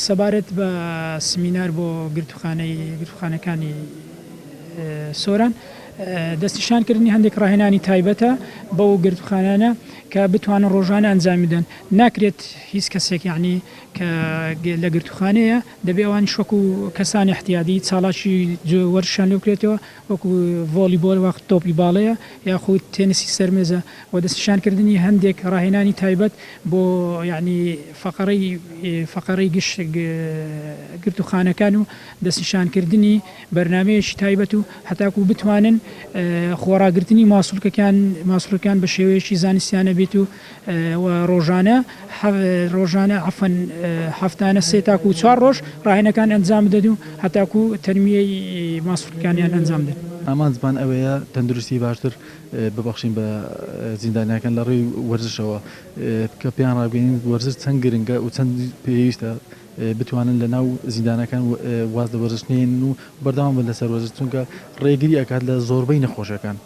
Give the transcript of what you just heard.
سەبارەت بە سمینار بۆ گرتوخانەکانی سۆران دەستنیشانکردنی هەندێک ڕاهێنانی تایبەتە بەو گرتوخانانە کە بتوانن ڕۆژانە ئەنجام بدەن. ناکرێت هیچ کەسێک یعنی کە لە گرتوخانەیە دەبێ ئەوان شوەکو کەسانی احتیادی چاڵاشی وەرشان لێ بکرێتەوە وەکو ڤۆلیبۆل وەخت تۆپی باڵەیە یاخود تێنسی سەرمێزە و دەستنیشانکردنی هەندێک ڕاهێنانی تایبەت بۆ یعنی فەقەرەی گشت گرتوخانەکان و دەستنیشانکردنی بەرنامەیەکی تایبەت و هەتاکو بتوانن خۆڕاگرتنی ماسوولەکان بە شێوەیەکی زانستیانە بێت و ڕۆژانە عەفەن هەفتانە 3 تاکو 4 ڕۆژ ڕاهێنەکان ئەنجام بدەن و هەتاکو تەنمیەی ماسوولەکانیان ئەنجام بدەن. ئامانزمان ئەوەیە تەندروستی باشتر ببەخشین بە زیندانیەکان لە ڕێی وەرزشەوە کە پێیان ڕابگەین وەرزش چەند گرنگە و چەند پێویستە بتوانن لە ناو زیندانەکان واز لە وەرزش نێن و بەردەوام بن لەسەر وەرزش چونکە ڕێگری ئەکات لە زۆربەی نەخۆشەکان.